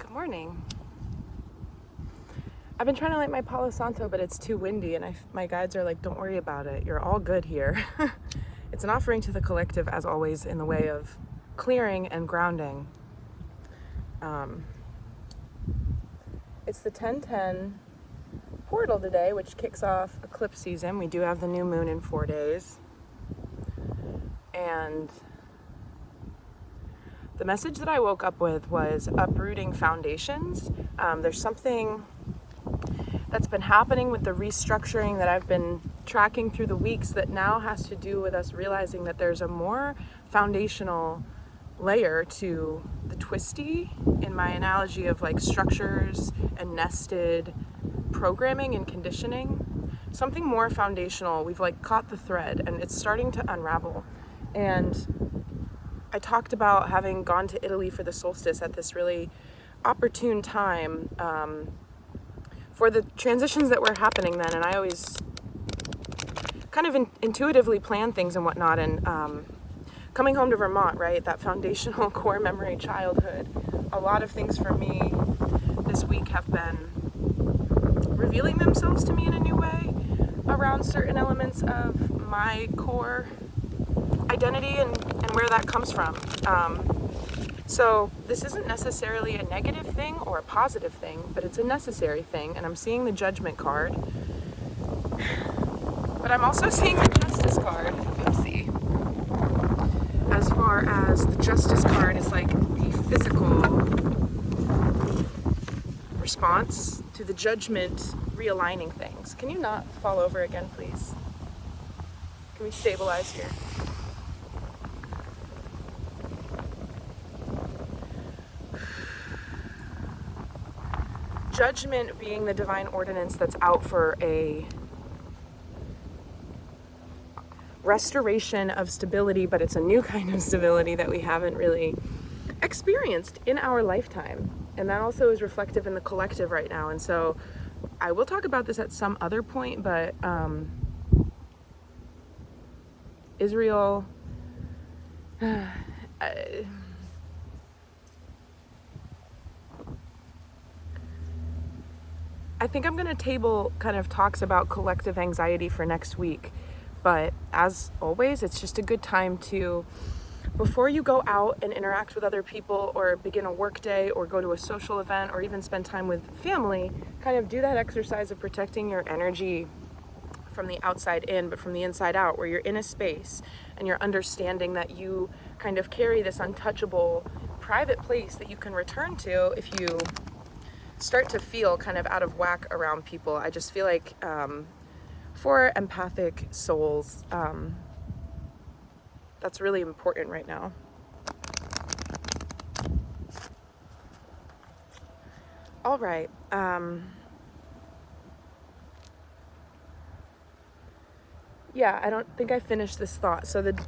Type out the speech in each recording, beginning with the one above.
Good morning. I've been trying to light my Palo Santo, but it's too windy, and my guides are like, don't worry about it. You're all good here. It's an offering to the collective, as always, in the way of clearing and grounding. It's the 10:10 portal today, which kicks off eclipse season. We do have the new moon in 4 days. And the message that I woke up with was uprooting foundations. There's something that's been happening with the restructuring that I've been tracking through the weeks that now has to do with us realizing that there's a more foundational layer to the twisty, in my analogy of like structures and nested programming and conditioning. Something more foundational. We've like caught the thread and it's starting to unravel. And I talked about having gone to Italy for the solstice at this really opportune time for the transitions that were happening then. And I always kind of intuitively plan things and whatnot. And coming home to Vermont, right, that foundational core memory childhood, a lot of things for me this week have been revealing themselves to me in a new way around certain elements of my core identity and where that comes from. So this isn't necessarily a negative thing or a positive thing, but it's a necessary thing. And I'm seeing the Judgment card, but I'm also seeing the Justice card. Oopsie. As far as the Justice card is like the physical response to the Judgment realigning things. Can you not fall over again, please? Can we stabilize here? Judgment being the divine ordinance that's out for a restoration of stability, but it's a new kind of stability that we haven't really experienced in our lifetime. And that also is reflective in the collective right now. And so I will talk about this at some other point, but Israel, I think I'm going to table kind of talks about collective anxiety for next week. But as always, it's just a good time to, before you go out and interact with other people or begin a work day or go to a social event or even spend time with family, kind of do that exercise of protecting your energy from the outside in, but from the inside out, where you're in a space and you're understanding that you kind of carry this untouchable private place that you can return to if you start to feel kind of out of whack around people. I just feel like for empathic souls, that's really important right now. All right. Yeah, I don't think I finished this thought. So the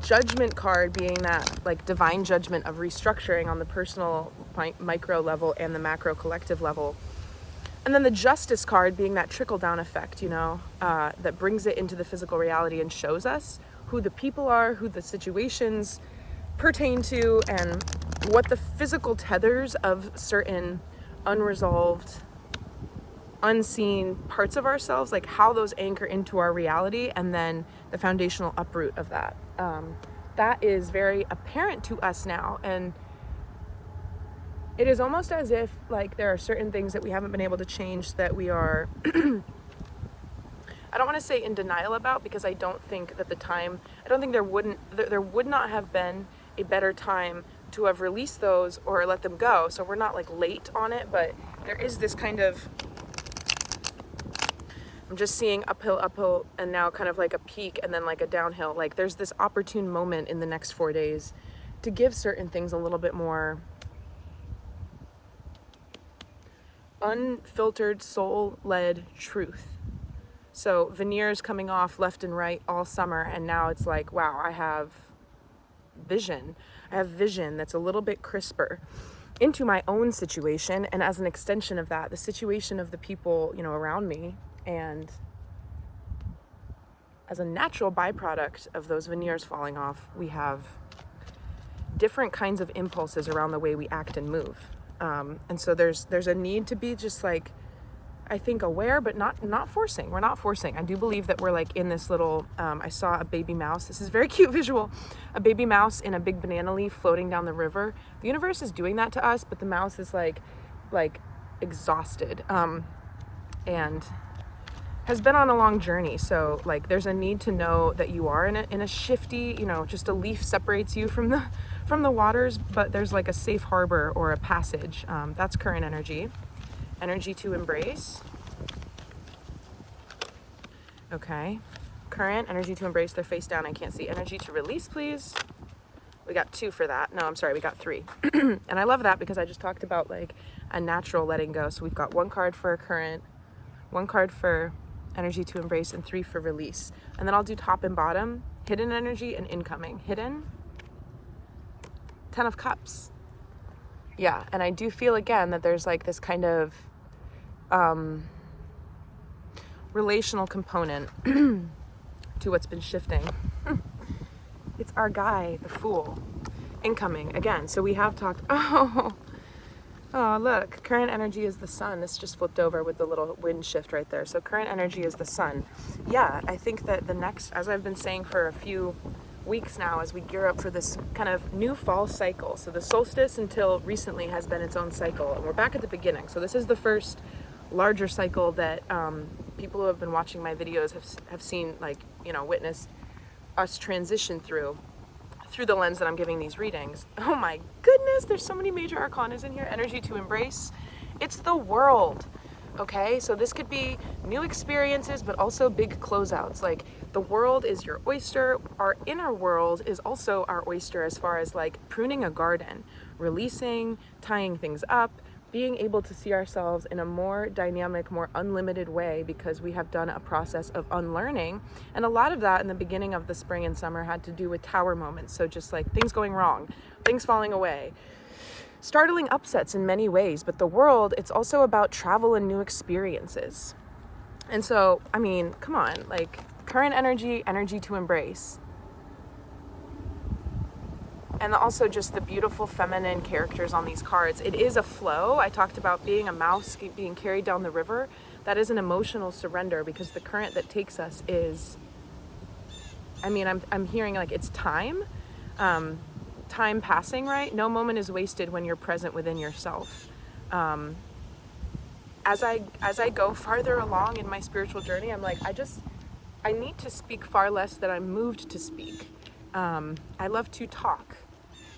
Judgment card being that like divine judgment of restructuring on the personal micro level and the macro collective level. And then the Justice card being that trickle-down effect, that brings it into the physical reality and shows us who the people are, who the situations pertain to, and what the physical tethers of certain unresolved, unseen parts of ourselves, like how those anchor into our reality, and then the foundational uproot of that. That is very apparent to us now. And it is almost as if like there are certain things that we haven't been able to change that we are, I don't want to say in denial about, because I don't think that there would not have been a better time to have released those or let them go. So we're not like late on it, but there is this kind of, I'm just seeing uphill, and now kind of like a peak and then like a downhill. Like there's this opportune moment in the next 4 days to give certain things a little bit more unfiltered, soul-led truth. So veneers coming off left and right all summer, and now it's like, wow, I have vision. I have vision that's a little bit crisper into my own situation, and as an extension of that, the situation of the people, around me. And as a natural byproduct of those veneers falling off, we have different kinds of impulses around the way we act and move. And so there's a need to be just like, I think, aware, but not forcing. We're not forcing. I do believe that we're like in this little, I saw a baby mouse. This is a very cute visual. A baby mouse in a big banana leaf floating down the river. The universe is doing that to us, but the mouse is like exhausted, and has been on a long journey. So like there's a need to know that you are in a shifty, just a leaf separates you from the waters, but there's like a safe harbor or a passage. That's current energy. Energy to embrace. Okay. Current, energy to embrace, they're face down, I can't see. Energy to release, please. We got 2 for that. No, I'm sorry, we got 3. And I love that because I just talked about like a natural letting go. So we've got 1 card for current, 1 card for energy to embrace, and 3 for release. And then I'll do top and bottom, hidden energy and incoming. Hidden, 10 of Cups. Yeah, and I do feel again that there's like this kind of relational component to what's been shifting. It's our guy, the Fool. Incoming again. So we have talked. Oh, look, current energy is the sun. This just flipped over with the little wind shift right there. So current energy is the sun. Yeah, I think that the next, as I've been saying for a few weeks now, as we gear up for this kind of new fall cycle. So the solstice until recently has been its own cycle, and we're back at the beginning. So this is the first larger cycle that people who have been watching my videos have seen, like, witnessed us transition through the lens that I'm giving these readings. Oh my goodness, there's so many major arcanas in here. Energy to embrace. It's the world. Okay, so this could be new experiences, but also big closeouts. Like, the world is your oyster. Our inner world is also our oyster, as far as like pruning a garden, releasing, tying things up, being able to see ourselves in a more dynamic, more unlimited way, because we have done a process of unlearning. And a lot of that in the beginning of the spring and summer had to do with tower moments. So just like things going wrong, things falling away, startling upsets in many ways. But the world, it's also about travel and new experiences. And so, I mean, come on, like current energy, energy to embrace. And also just the beautiful feminine characters on these cards. It is a flow. I talked about being a mouse being carried down the river. That is an emotional surrender, because the current that takes us is, I mean, I'm hearing like it's time passing, right? No moment is wasted when you're present within yourself. As I go farther along in my spiritual journey, I'm like, I need to speak far less than I'm moved to speak. I love to talk.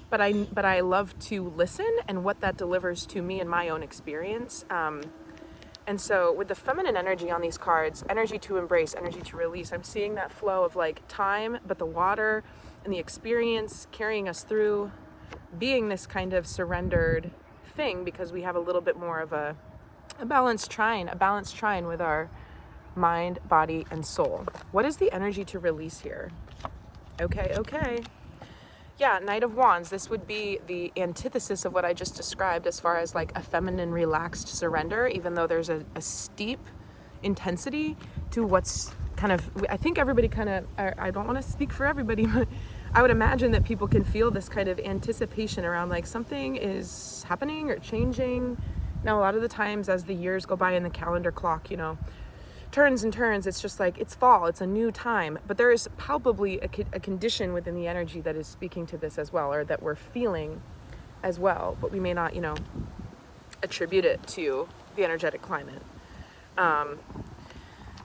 But I love to listen, and what that delivers to me in my own experience. And so with the feminine energy on these cards, energy to embrace, energy to release, I'm seeing that flow of like time, but the water and the experience carrying us through, being this kind of surrendered thing, because we have a little bit more of a balanced trine with our mind, body, and soul. What is the energy to release here? Okay. Yeah, Knight of Wands. This would be the antithesis of what I just described, as far as like a feminine, relaxed surrender, even though there's a steep intensity to what's kind of, I think everybody kind of, I don't want to speak for everybody, but I would imagine that people can feel this kind of anticipation around like something is happening or changing. Now, a lot of the times as the years go by in the calendar clock, turns and turns, it's just like it's fall, it's a new time. But there is palpably a condition within the energy that is speaking to this as well, or that we're feeling as well, but we may not attribute it to the energetic climate.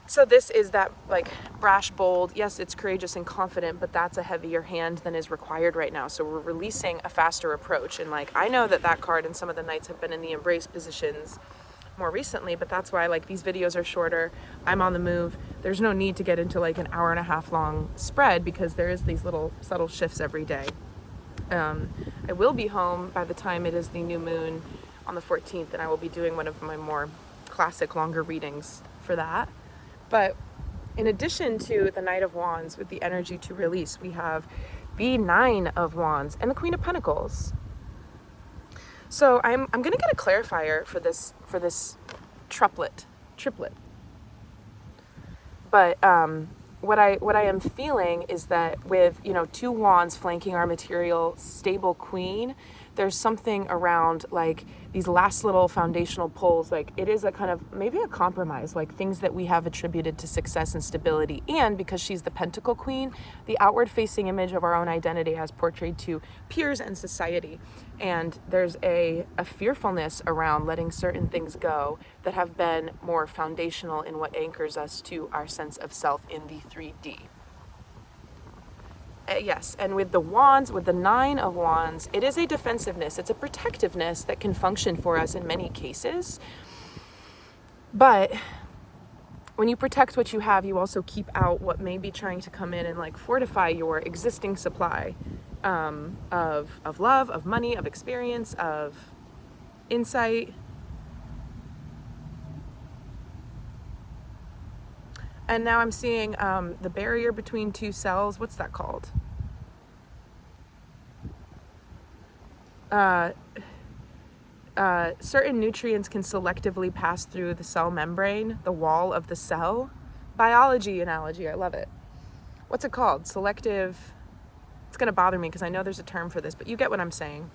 So this is that like brash, bold, yes, it's courageous and confident, but that's a heavier hand than is required right now. So we're releasing a faster approach. And like, I know that card and some of the knights have been in the embrace positions more recently, but that's why like these videos are shorter. I'm on the move. There's no need to get into like an hour and a half long spread, because there is these little subtle shifts every day. I will be home by the time it is the new moon on the 14th, and I will be doing one of my more classic longer readings for that. But in addition to the Knight of Wands with the energy to release, we have the 9 of Wands and the Queen of Pentacles. So I'm gonna get a clarifier for this triplet. But what I am feeling is that with 2 wands flanking our material stable queen, there's something around like these last little foundational pulls. Like it is a kind of maybe a compromise, like things that we have attributed to success and stability. And because she's the Pentacle Queen, the outward facing image of our own identity as portrayed to peers and society. And there's a fearfulness around letting certain things go that have been more foundational in what anchors us to our sense of self in the 3D. Yes, and with the wands, with the 9 of wands, it is a defensiveness. It's a protectiveness that can function for us in many cases. But when you protect what you have, you also keep out what may be trying to come in and like fortify your existing supply of love, of money, of experience, of insight. And now I'm seeing the barrier between two cells. What's that called? Certain nutrients can selectively pass through the cell membrane, the wall of the cell. Biology analogy, I love it. What's it called? Selective. It's going to bother me because I know there's a term for this, but you get what I'm saying.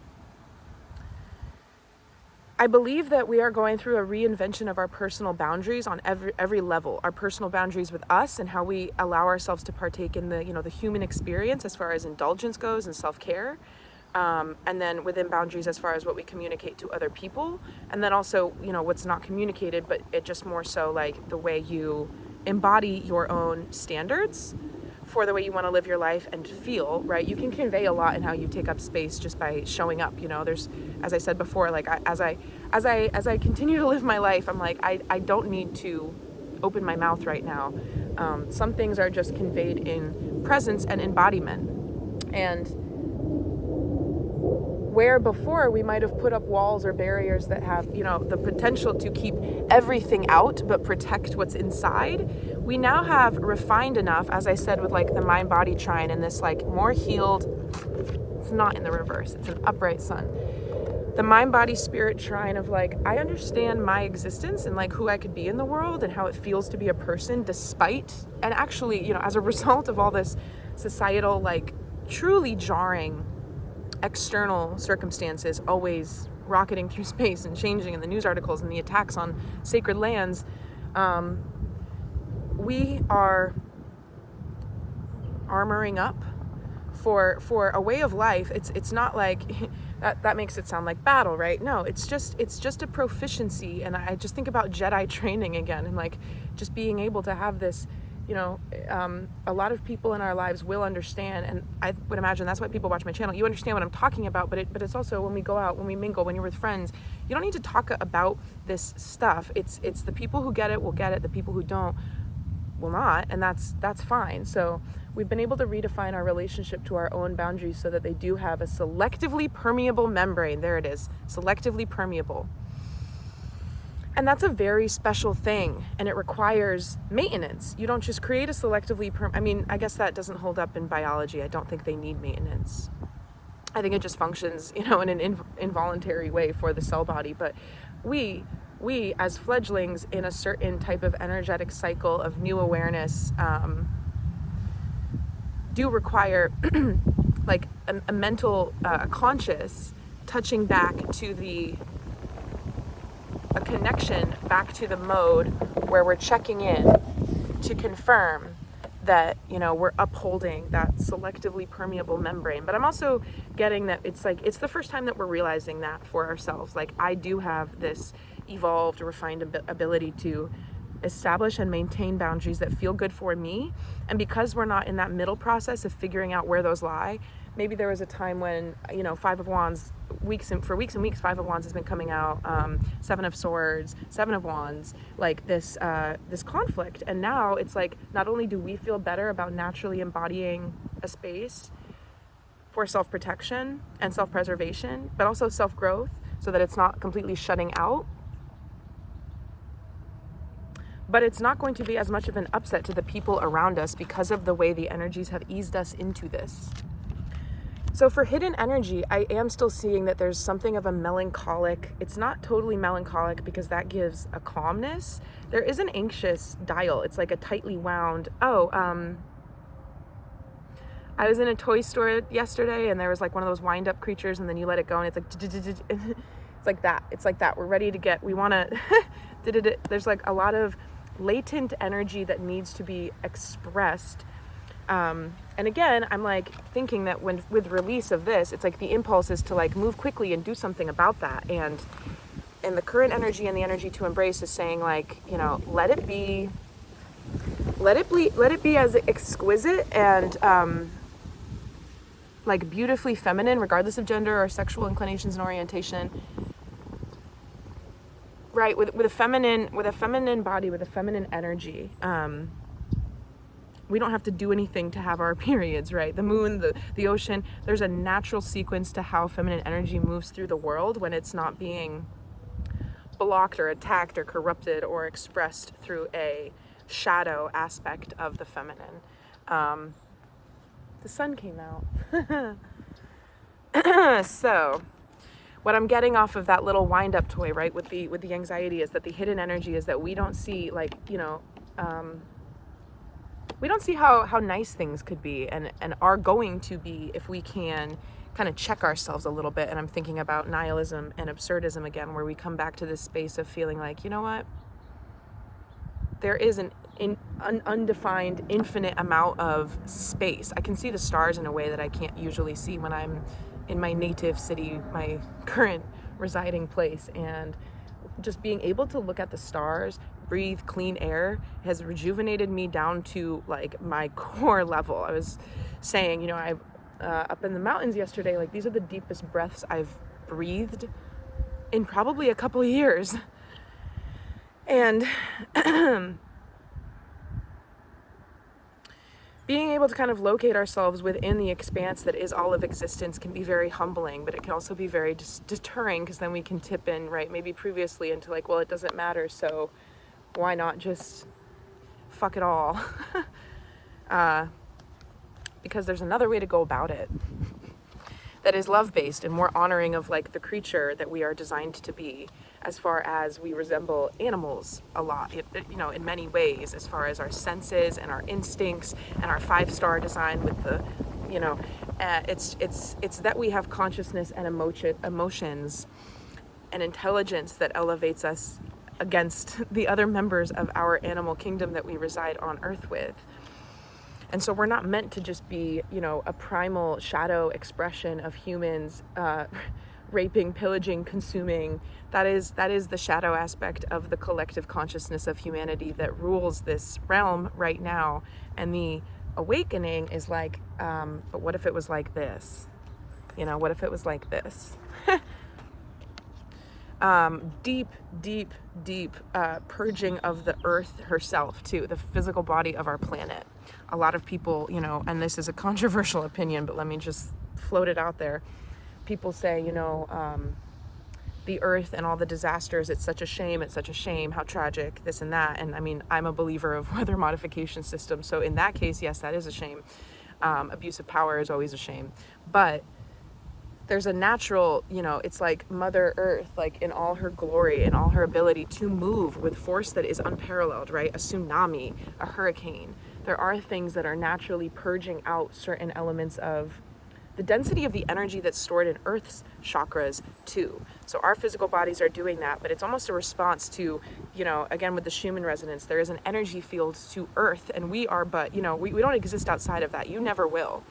I believe that we are going through a reinvention of our personal boundaries on every level. Our personal boundaries with us and how we allow ourselves to partake in the human experience as far as indulgence goes and self-care. And then within boundaries as far as what we communicate to other people. And then also, what's not communicated, but it just more so like the way you embody your own standards for the way you want to live your life and feel, right? You can convey a lot in how you take up space just by showing up. There's, as I said before, like as I continue to live my life, I'm like, I don't need to open my mouth right now. Some things are just conveyed in presence and embodiment. And where before we might have put up walls or barriers that have, the potential to keep everything out but protect what's inside, we now have refined enough, as I said, with like the mind-body trine and this like more healed, it's not in the reverse, it's an upright sun. The mind-body-spirit trine of like, I understand my existence and like who I could be in the world and how it feels to be a person despite, and actually, as a result of all this societal, like truly jarring external circumstances always rocketing through space and changing, and the news articles and the attacks on sacred lands, we are armoring up for a way of life. It's not like that makes it sound like battle, right? No, it's just a proficiency. And I just think about Jedi training again, and like just being able to have this, a lot of people in our lives will understand, and I would imagine that's why people watch my channel. You understand what I'm talking about, but it's also when we go out, when we mingle, when you're with friends, you don't need to talk about this stuff. It's the people who get it will get it. The people who don't will not, and that's fine. So we've been able to redefine our relationship to our own boundaries so that they do have a selectively permeable membrane. There it is, selectively permeable. And that's a very special thing, and it requires maintenance. You don't just create a selectively I guess that doesn't hold up in biology. I don't think they need maintenance. I think it just functions, in an involuntary way for the cell body. But we as fledglings in a certain type of energetic cycle of new awareness do require like a mental, conscious touching back to a connection back to the mode where we're checking in to confirm that, we're upholding that selectively permeable membrane. But I'm also getting that it's the first time that we're realizing that for ourselves. Like, I do have this evolved, refined ability to establish and maintain boundaries that feel good for me. And because we're not in that middle process of figuring out where those lie, maybe there was a time when, Five of Wands, weeks and weeks, Five of Wands has been coming out, Seven of Swords, Seven of Wands, like this conflict. And now it's like, not only do we feel better about naturally embodying a space for self-protection and self-preservation, but also self-growth so that it's not completely shutting out. But it's not going to be as much of an upset to the people around us because of the way the energies have eased us into this. So for hidden energy, I am still seeing that there's something of a melancholic. It's not totally melancholic because that gives a calmness. There is an anxious dial. It's like a tightly wound, I was in a toy store yesterday and there was like one of those wind up creatures and then you let it go and it's like, it's like that. It's like that. We're ready to get, we want to, there's like a lot of latent energy that needs to be expressed. And again, I'm like thinking that with release of this, it's like the impulse is to like move quickly and do something about that. And the current energy and the energy to embrace is saying like, you know, let it be as exquisite and, like beautifully feminine, regardless of gender or sexual inclinations and orientation. Right, with a feminine body, with a feminine energy. We don't have to do anything to have our periods, right? The moon, the ocean, there's a natural sequence to how feminine energy moves through the world when it's not being blocked or attacked or corrupted or expressed through a shadow aspect of the feminine. The sun came out. So what I'm getting off of that little wind up toy, right, with the anxiety is that the hidden energy is that we don't see, like, you know, we don't see how nice things could be and are going to be if we can kind of check ourselves a little bit. And I'm thinking about nihilism and absurdism again, where we come back to this space of feeling like, you know what, there is an undefined, infinite amount of space. I can see the stars in a way that I can't usually see when I'm in my native city, my current residing place. And just being able to look at the stars, breathe clean air has rejuvenated me down to like my core level. I was saying, you know, I up in the mountains yesterday, like these are the deepest breaths I've breathed in probably a couple years. And being able to kind of locate ourselves within the expanse that is all of existence can be very humbling, but it can also be very deterring, because then we can tip in, right, maybe previously into like, well, it doesn't matter, so why not just fuck it all? Because there's another way to go about it that is love-based and more honoring of like the creature that we are designed to be, as far as we resemble animals a lot, you know, in many ways, as far as our senses and our instincts and our 5-star design with the, you know, it's that we have consciousness and emotions and intelligence that elevates us against the other members of our animal kingdom that we reside on Earth with. And so we're not meant to just be, you know, a primal shadow expression of humans raping, pillaging, consuming. That is the shadow aspect of the collective consciousness of humanity that rules this realm right now. And the awakening is like, but what if it was like this? You know, what if it was like this? Deep purging of the earth herself too, the physical body of our planet. A lot of people, you know, and this is a controversial opinion, but let me just float it out there. People say, you know, the earth and all the disasters, it's such a shame, how tragic, this and that. And I mean, I'm a believer of weather modification systems. So in that case, yes, that is a shame. Abuse of power is always a shame. But there's a natural, you know, it's like Mother Earth, like in all her glory and all her ability to move with force that is unparalleled, right? A tsunami, a hurricane. There are things that are naturally purging out certain elements of the density of the energy that's stored in Earth's chakras too. So our physical bodies are doing that, but it's almost a response to, you know, again, with the Schumann resonance, there is an energy field to Earth, and we are, but, you know, we don't exist outside of that. You never will.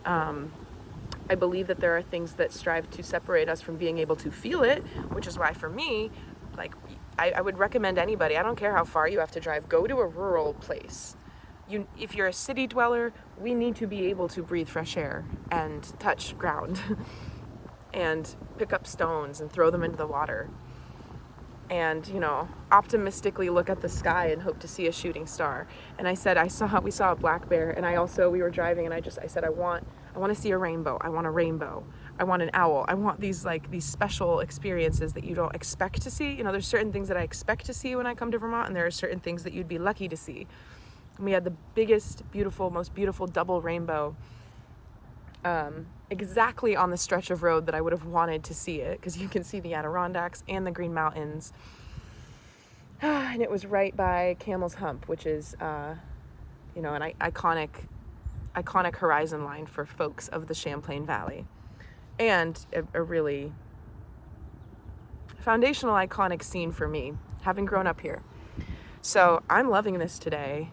I believe that there are things that strive to separate us from being able to feel it, which is why for me, like, I would recommend anybody, I don't care how far you have to drive, go to a rural place. If you're a city dweller, we need to be able to breathe fresh air and touch ground and pick up stones and throw them into the water. And, you know, optimistically look at the sky and hope to see a shooting star. And I said, we saw a black bear, and we were driving, and I said, I want to see a rainbow. I want a rainbow. I want an owl. I want these special experiences that you don't expect to see. You know, there's certain things that I expect to see when I come to Vermont, and there are certain things that you'd be lucky to see. And we had the biggest, most beautiful double rainbow exactly on the stretch of road that I would have wanted to see it, because you can see the Adirondacks and the Green Mountains. And it was right by Camel's Hump, which is, you know, an iconic iconic horizon line for folks of the Champlain Valley, and a really foundational, iconic scene for me, having grown up here. So I'm loving this today.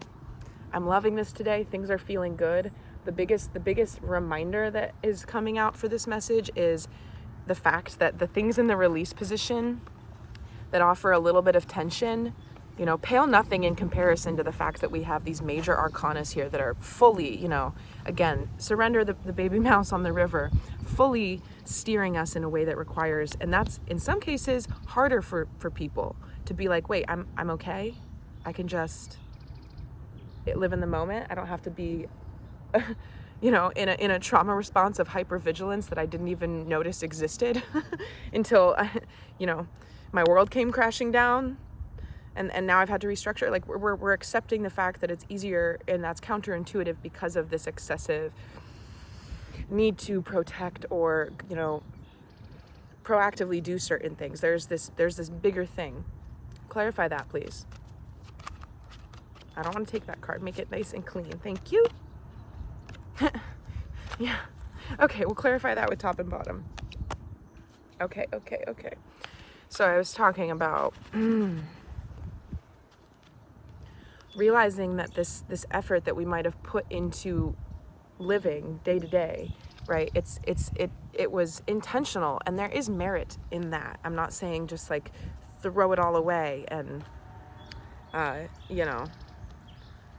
Things are feeling good. The biggest reminder that is coming out for this message is the fact that the things in the release position that offer a little bit of tension, pale nothing in comparison to the fact that we have these major arcanas here that are fully, again, surrender the baby mouse on the river, fully steering us in a way that requires, and that's in some cases harder for people to be like, wait, I'm okay. I can just live in the moment. I don't have to be in a trauma response of hypervigilance that I didn't even notice existed until my world came crashing down, and now I've had to restructure. Like we're accepting the fact that it's easier, and that's counterintuitive because of this excessive need to protect or proactively do certain things. There's this bigger thing. Clarify that, please. I don't want to take that card. Make it nice and clean. Thank you. Yeah. Okay, we'll clarify that with top and bottom. Okay. So I was talking about realizing that this effort that we might have put into living day to day, right? It was intentional, and there is merit in that. I'm not saying just like throw it all away and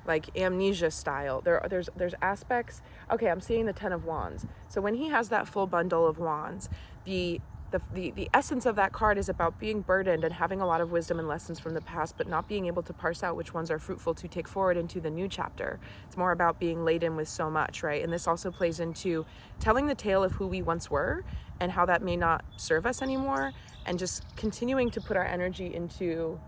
like amnesia style. There's aspects. Okay, I'm seeing the 10 of Wands. So when he has that full bundle of wands, the essence of that card is about being burdened and having a lot of wisdom and lessons from the past, but not being able to parse out which ones are fruitful to take forward into the new chapter. It's more about being laden with so much, right? And this also plays into telling the tale of who we once were and how that may not serve us anymore, and just continuing to put our energy into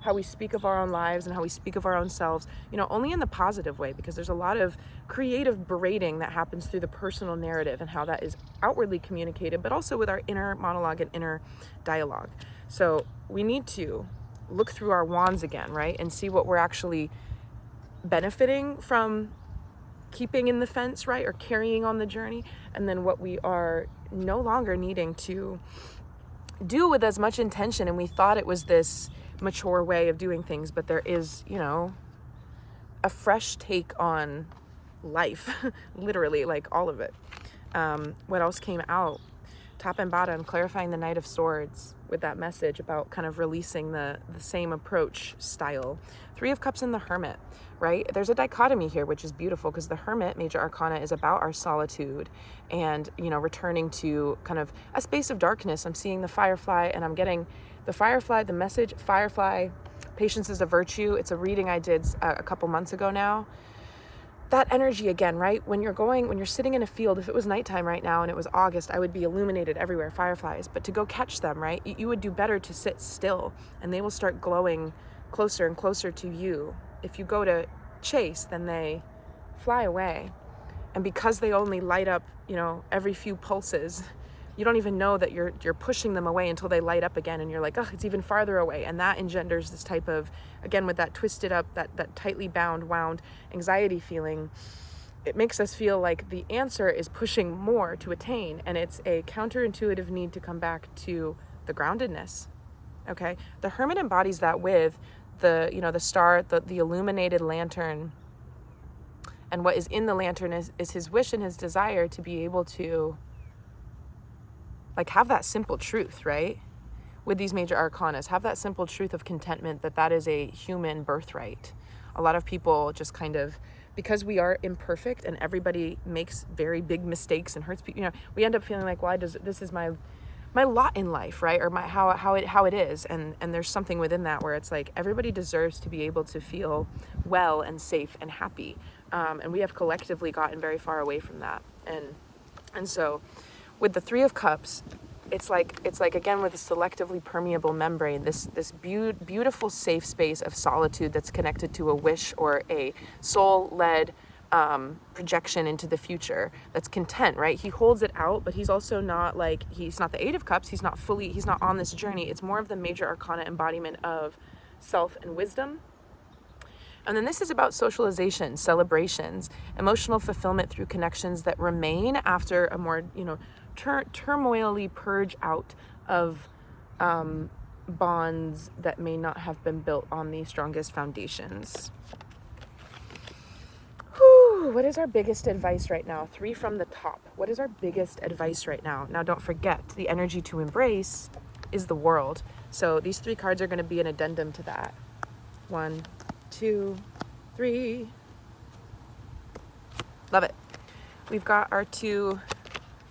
how we speak of our own lives and how we speak of our own selves, only in the positive way, because there's a lot of creative berating that happens through the personal narrative and how that is outwardly communicated, but also with our inner monologue and inner dialogue. So we need to look through our wands again, right? And see what we're actually benefiting from keeping in the fence, right? Or carrying on the journey. And then what we are no longer needing to do with as much intention. And we thought it was this mature way of doing things, but there is, a fresh take on life, literally, like all of it. What else came out? Top and bottom, clarifying the Knight of Swords with that message about kind of releasing the same approach style. 3 of Cups and the Hermit, right? There's a dichotomy here, which is beautiful, because the Hermit, major arcana, is about our solitude and, returning to kind of a space of darkness. I'm seeing the Firefly, and I'm getting the Firefly, the message, Firefly, patience is a virtue. It's a reading I did a couple months ago now. That energy again, right? When you're sitting in a field, if it was nighttime right now and it was August, I would be illuminated everywhere, fireflies. But to go catch them, right? You would do better to sit still, and they will start glowing closer and closer to you. If you go to chase, then they fly away. And because they only light up, every few pulses, you don't even know that you're pushing them away until they light up again, and you're like, oh, it's even farther away. And that engenders this type of, again, with that twisted up, that tightly wound anxiety feeling. It makes us feel like the answer is pushing more to attain, and it's a counterintuitive need to come back to the groundedness. Okay, the Hermit embodies that with the star, the illuminated lantern, and what is in the lantern is his wish and his desire to be able to have that simple truth, right? With these major arcanas, have that simple truth of contentment, that is a human birthright. A lot of people just kind of, because we are imperfect and everybody makes very big mistakes and hurts people, we end up feeling like, well, this is my lot in life, right? Or how it is. And there's something within that where it's like, everybody deserves to be able to feel well and safe and happy. And we have collectively gotten very far away from that. And so with the 3 of Cups, it's like again with a selectively permeable membrane, this beautiful safe space of solitude that's connected to a wish or a soul-led projection into the future that's content, right? He holds it out, but he's also not he's not the 8 of Cups. He's not on this journey. It's more of the major arcana embodiment of self and wisdom. And then this is about socialization, celebrations, emotional fulfillment through connections that remain after a more, turmoily purge out of bonds that may not have been built on the strongest foundations. Whew, what is our biggest advice right now? 3 from the top. What is our biggest advice right now? Now, don't forget, the energy to embrace is the world. So these 3 cards are going to be an addendum to that. 1, 2, 3. Love it. We've got our 2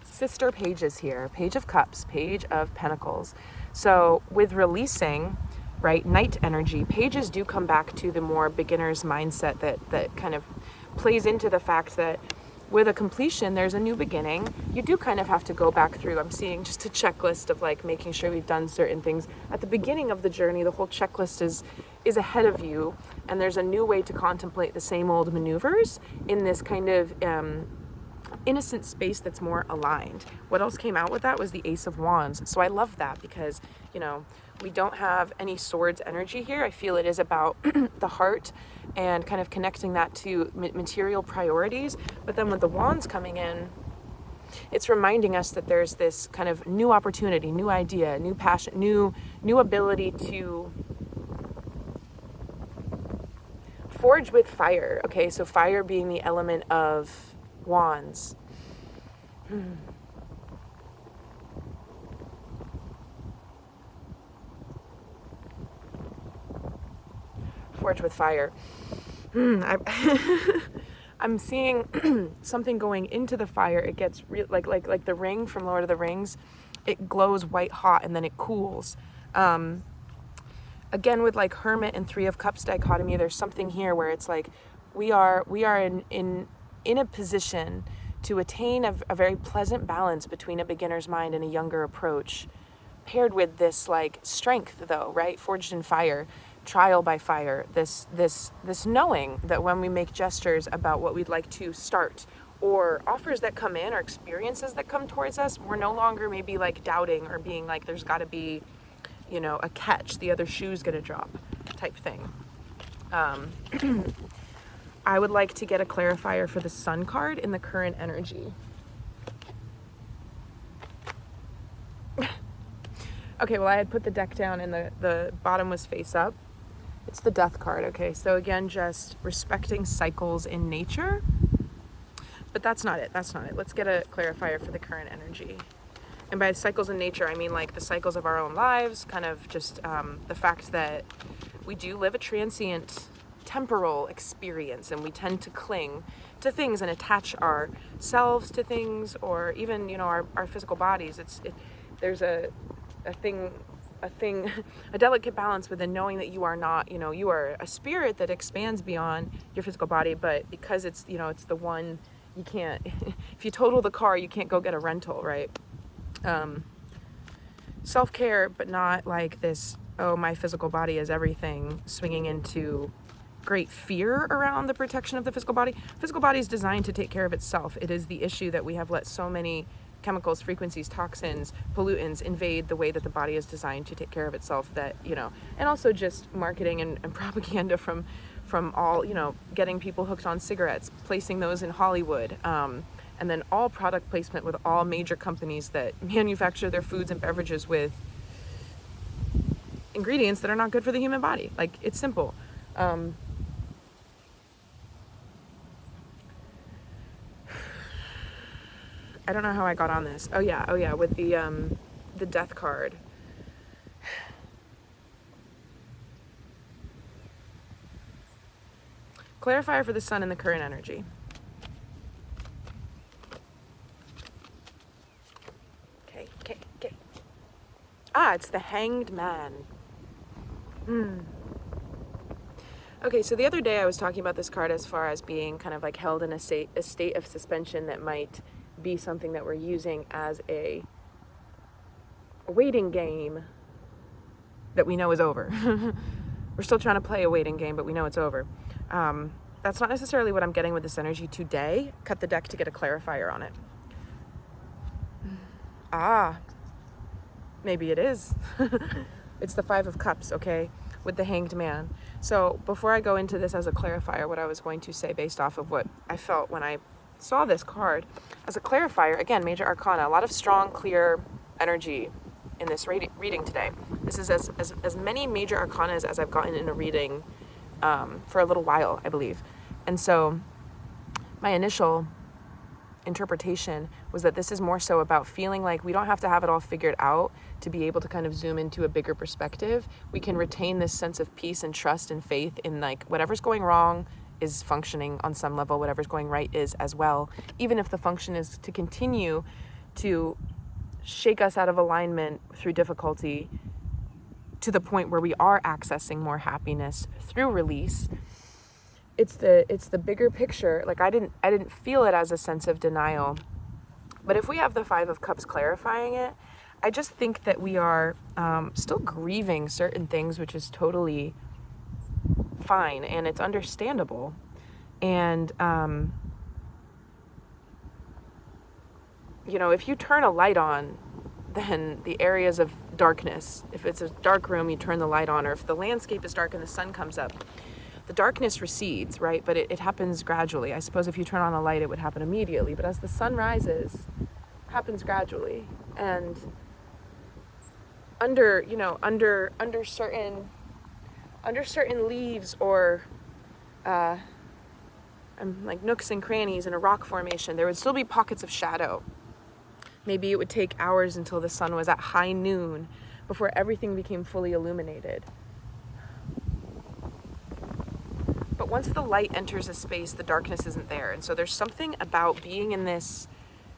sister pages here. Page of Cups, Page of Pentacles. So with releasing, right, Knight energy, pages do come back to the more beginner's mindset that kind of plays into the fact that with a completion, there's a new beginning. You do kind of have to go back through. I'm seeing just a checklist of like making sure we've done certain things. At the beginning of the journey, the whole checklist is ahead of you, and there's a new way to contemplate the same old maneuvers in this kind of innocent space that's more aligned. What else came out with that was the Ace of Wands. So I love that because, we don't have any swords energy here. I feel it is about the heart and kind of connecting that to material priorities. But then with the wands coming in, it's reminding us that there's this kind of new opportunity, new idea, new passion, new ability to forge with fire. Okay, so fire being the element of wands. Forge with fire. I'm seeing something going into the fire. It gets like the ring from Lord of the Rings. It glows white hot and then it cools. Again, with like Hermit and 3 of Cups dichotomy, there's something here where it's like we are in a position to attain a very pleasant balance between a beginner's mind and a younger approach, paired with this like strength though, right? Forged in fire. Trial by fire, this knowing that when we make gestures about what we'd like to start or offers that come in or experiences that come towards us, we're no longer maybe like doubting or being like there's got to be, a catch, the other shoe's gonna drop type thing. I would like to get a clarifier for the Sun card in the current energy. Okay, well I had put the deck down and the bottom was face up. It's the Death card, okay? So again, just respecting cycles in nature. But that's not it. Let's get a clarifier for the current energy. And by cycles in nature, I mean like the cycles of our own lives, kind of just the fact that we do live a transient temporal experience and we tend to cling to things and attach ourselves to things or even, our physical bodies. There's a delicate balance within knowing that you are not, you are a spirit that expands beyond your physical body, but because it's, it's the one you can't, if you total the car, you can't go get a rental, right? Self-care, but not like this, oh, my physical body is everything, swinging into great fear around the protection of the physical body. Physical body is designed to take care of itself. It is the issue that we have let so many chemicals, frequencies, toxins, pollutants invade the way that the body is designed to take care of itself, that, and also just marketing and propaganda from all, getting people hooked on cigarettes, placing those in Hollywood, and then all product placement with all major companies that manufacture their foods and beverages with ingredients that are not good for the human body. Like, it's simple. I don't know how I got on this. Oh yeah, with the Death card. Clarifier for the Sun and the current energy. Okay. It's the Hanged Man. Okay, so the other day I was talking about this card as far as being kind of like held in a state of suspension that might be something that we're using as a waiting game that we know is over. We're still trying to play a waiting game, but we know it's over. That's not necessarily what I'm getting with this energy today. Cut the deck to get a clarifier on it. Maybe it is. It's the 5 of Cups, okay? with the Hanged Man. So before I go into this as a clarifier, what I was going to say based off of what I felt when I saw this card, as a clarifier, again, Major Arcana, a lot of strong, clear energy in this reading today. This is as many Major Arcanas as I've gotten in a reading for a little while, I believe. And so my initial interpretation was that this is more so about feeling like we don't have to have it all figured out to be able to kind of zoom into a bigger perspective. We can retain this sense of peace and trust and faith in like whatever's going wrong is functioning on some level, whatever's going right is as well, even if the function is to continue to shake us out of alignment through difficulty to the point where we are accessing more happiness through release. It's the bigger picture. Like I didn't feel it as a sense of denial, but if we have the Five of Cups clarifying it, I just think that we are still grieving certain things, which is totally fine and it's understandable. And if you turn a light on, then the areas of darkness, if it's a dark room, you turn the light on, or if the landscape is dark and the sun comes up, the darkness recedes, right? But it happens gradually. I suppose if you turn on a light, it would happen immediately. But as the sun rises, it happens gradually. And under certain leaves or like nooks and crannies in a rock formation, there would still be pockets of shadow. Maybe it would take hours until the sun was at high noon before everything became fully illuminated. But once the light enters a space, the darkness isn't there. And so there's something about being in this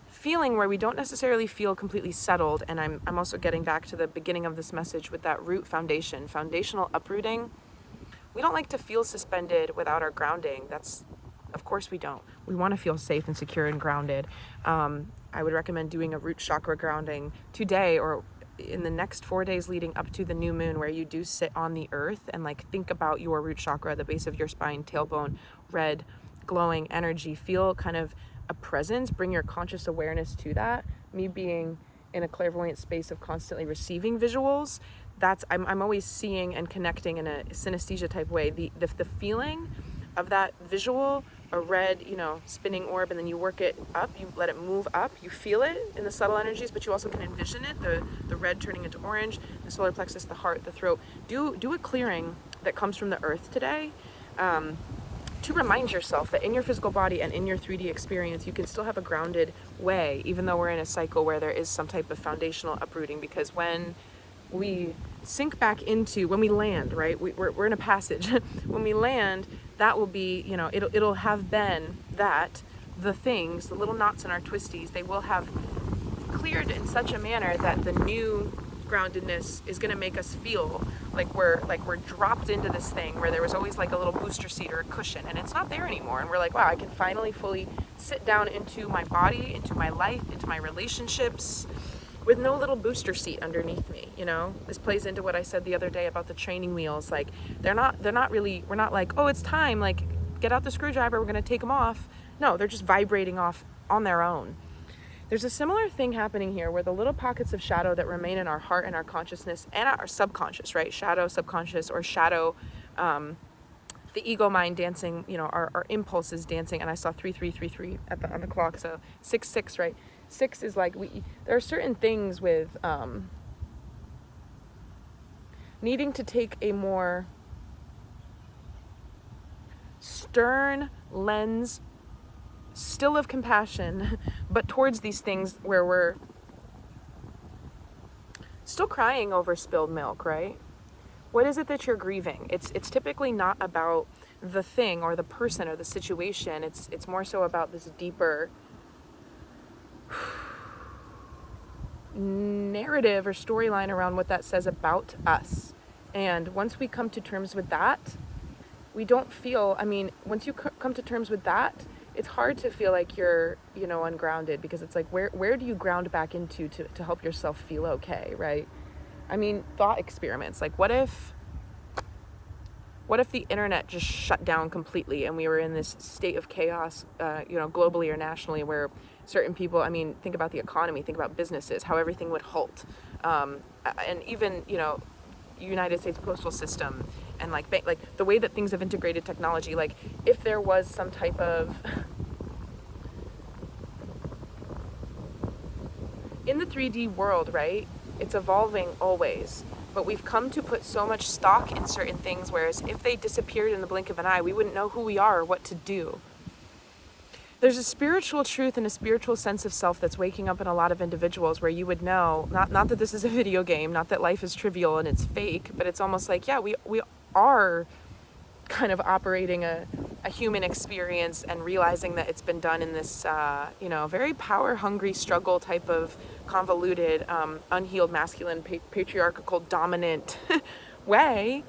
feeling where we don't necessarily feel completely settled. And I'm also getting back to the beginning of this message with that root foundational uprooting. We don't like to feel suspended without our grounding. Of course we don't. We want to feel safe and secure and grounded. I would recommend doing a root chakra grounding today or in the next 4 days leading up to the new moon, where you do sit on the earth and like think about your root chakra, the base of your spine, tailbone, red, glowing energy. Feel kind of a presence, bring your conscious awareness to that. Me being in a clairvoyant space of constantly receiving visuals, I'm always seeing and connecting in a synesthesia type way. The feeling of that visual, a red, spinning orb, and then you work it up, you let it move up, you feel it in the subtle energies, but you also can envision it, the red turning into orange, the solar plexus, the heart, the throat. Do a clearing that comes from the earth today, to remind yourself that in your physical body and in your 3D experience, you can still have a grounded way, even though we're in a cycle where there is some type of foundational uprooting. Because when we sink back into, when we land, right, we're in a passage. When we land, that will be, it'll have been that the things, the little knots in our twisties, they will have cleared in such a manner that the new groundedness is going to make us feel like we're dropped into this thing where there was always like a little booster seat or a cushion, and it's not there anymore. And we're like, wow, I can finally fully sit down into my body, into my life, into my relationships, with no little booster seat underneath me. This plays into what I said the other day about the training wheels. Like they're not really, we're not like, oh, it's time, like get out the screwdriver, we're going to take them off. No, they're just vibrating off on their own. There's a similar thing happening here where the little pockets of shadow that remain in our heart and our consciousness and our subconscious, right? Shadow, subconscious, or shadow, the ego mind dancing, our impulses dancing. And I saw 3333 on the clock. So 66, right? 6 is like, there are certain things with needing to take a more stern lens, still of compassion, but towards these things where we're still crying over spilled milk, right? What is it that you're grieving? It's typically not about the thing or the person or the situation. It's more so about this deeper narrative or storyline around what that says about us. And once we come to terms with that, we don't feel, once you come to terms with that, it's hard to feel like you're, ungrounded, because it's like, where do you ground back into to help yourself feel okay, right? Thought experiments, like what if the internet just shut down completely and we were in this state of chaos, globally or nationally, where certain people, think about the economy, think about businesses, how everything would halt. And even, United States postal system and like the way that things have integrated technology. Like if there was some type of in the 3D world, right? It's evolving always, but we've come to put so much stock in certain things, whereas if they disappeared in the blink of an eye, we wouldn't know who we are or what to do. There's a spiritual truth and a spiritual sense of self that's waking up in a lot of individuals where you would know, not that this is a video game, not that life is trivial and it's fake, but it's almost like, yeah, we are kind of operating a human experience and realizing that it's been done in this, very power-hungry struggle type of convoluted, unhealed, masculine, patriarchal, dominant way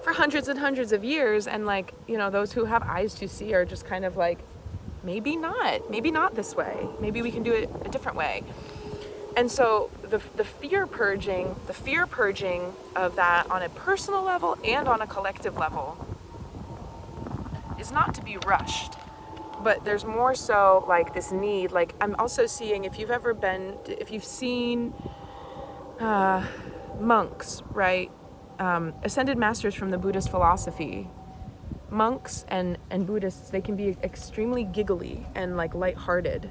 for hundreds and hundreds of years. And like, those who have eyes to see are just kind of like, maybe not this way. Maybe we can do it a different way. And so the fear purging of that on a personal level and on a collective level is not to be rushed. But there's more so like this need, like I'm also seeing, if you've seen monks, right? Ascended masters from the Buddhist philosophy, monks and Buddhists, they can be extremely giggly and like lighthearted,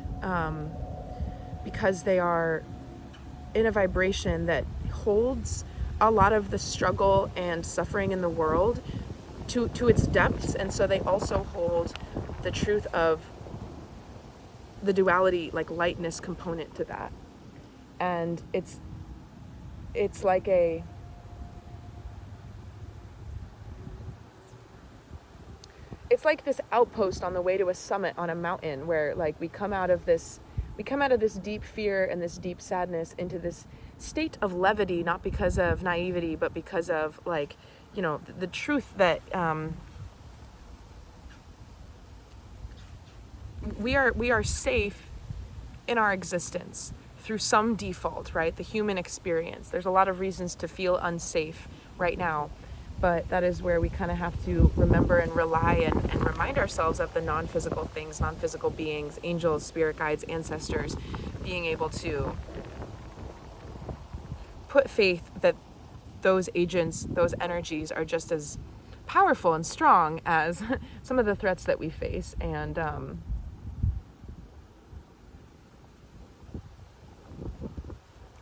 because they are in a vibration that holds a lot of the struggle and suffering in the world to its depths. And so they also hold the truth of the duality, like lightness component to that. And it's like it's like this outpost on the way to a summit on a mountain where like we come out of this deep fear and this deep sadness into this state of levity, not because of naivety, but because of like, the truth that we are safe in our existence through some default, right? The human experience. There's a lot of reasons to feel unsafe right now, but that is where we kind of have to remember and rely and remind ourselves of the non-physical things, non-physical beings, angels, spirit guides, ancestors, being able to put faith that those agents, those energies are just as powerful and strong as some of the threats that we face. And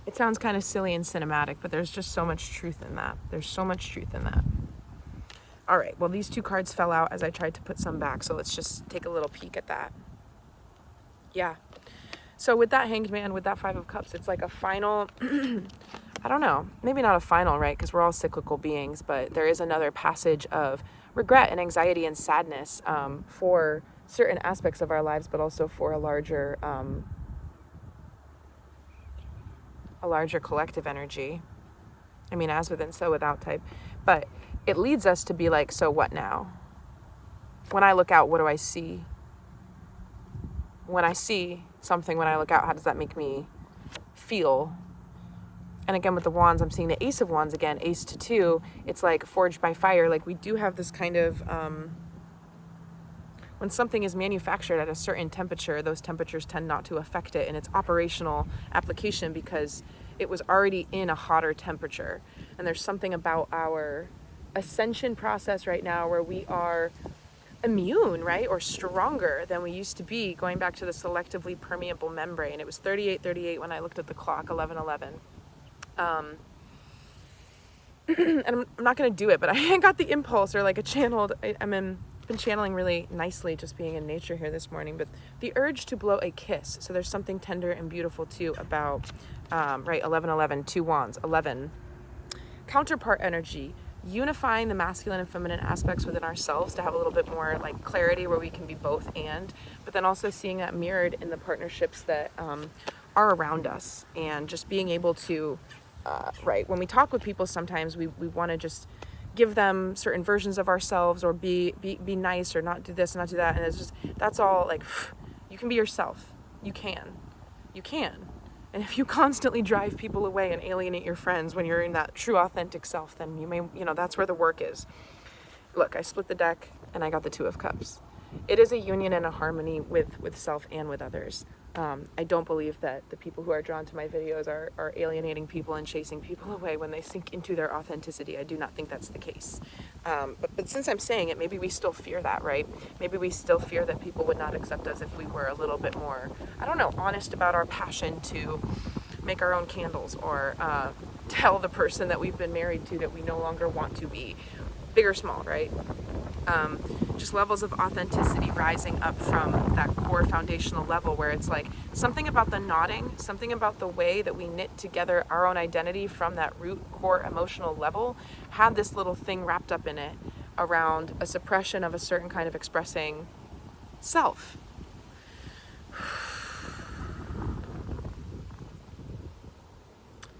it sounds kind of silly and cinematic, but there's just so much truth in that. All right, well, these two cards fell out as I tried to put some back, so let's just take a little peek at that. Yeah. So with that Hanged Man, with that Five of Cups, it's like a final, I don't know, maybe not a final, right? Because we're all cyclical beings, but there is another passage of regret and anxiety and sadness for certain aspects of our lives, but also for a larger collective energy. I mean, as within, so without type. But it leads us to be like, so what now? When I look out, what do I see? When I see something, when I look out, how does that make me feel? And again, with the wands, I'm seeing the Ace of Wands again, Ace to 2. It's like forged by fire. Like we do have this kind of, when something is manufactured at a certain temperature, those temperatures tend not to affect it in its operational application because it was already in a hotter temperature. And there's something about our ascension process right now where we are immune, right? Or stronger than we used to be, going back to the selectively permeable membrane. It was 38:38 when I looked at the clock, 11:11. And I'm not going to do it, but I got the impulse, or like a channeled, been channeling really nicely just being in nature here this morning, but the urge to blow a kiss. So there's something tender and beautiful too about, right, 11:11, 2 wands, 11. Counterpart energy, unifying the masculine and feminine aspects within ourselves to have a little bit more like clarity where we can be both and, but then also seeing that mirrored in the partnerships that are around us, and just being able to, right, when we talk with people, sometimes we want to just give them certain versions of ourselves, or be nice, or not do this, not do that. And it's just, that's all like, you can be yourself. You can. And if you constantly drive people away and alienate your friends when you're in that true authentic self, then you may, that's where the work is. Look, I split the deck and I got the Two of Cups. It is a union and a harmony with self and with others. I don't believe that the people who are drawn to my videos are alienating people and chasing people away when they sink into their authenticity. I do not think that's the case. But since I'm saying it, maybe we still fear that, right? Maybe we still fear that people would not accept us if we were a little bit more, I don't know, honest about our passion to make our own candles, or tell the person that we've been married to that we no longer want to be, big or small, right? Just levels of authenticity rising up from that core foundational level, where it's like something about the knotting, something about the way that we knit together our own identity from that root core emotional level had this little thing wrapped up in it around a suppression of a certain kind of expressing self.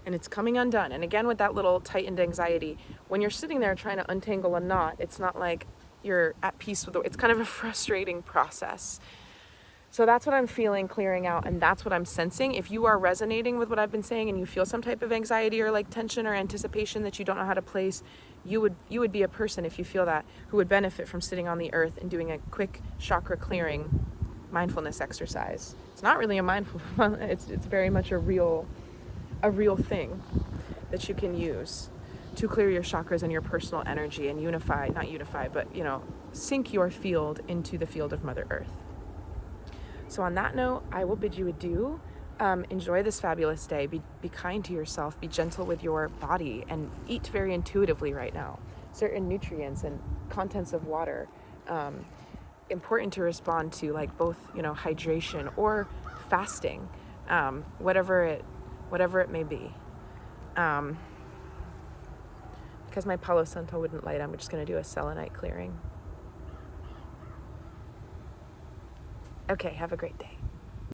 And it's coming undone. And again, with that little tightened anxiety, when you're sitting there trying to untangle a knot, it's not like you're at peace with it. It's kind of a frustrating process. So that's what I'm feeling clearing out, and that's what I'm sensing. If you are resonating with what I've been saying and you feel some type of anxiety or like tension or anticipation that you don't know how to place, you would be a person, if you feel that, who would benefit from sitting on the earth and doing a quick chakra clearing mindfulness exercise. It's not really a mindful, it's very much a real thing that you can use to clear your chakras and your personal energy and sync your field into the field of Mother Earth. So on that note, I will bid you adieu. Enjoy this fabulous day. Be kind to yourself. Be gentle with your body, and eat very intuitively right now. Certain nutrients and contents of water, important to respond to, like both, hydration or fasting, whatever it may be. Because my Palo Santo wouldn't light, I'm just going to do a selenite clearing. Okay, have a great day.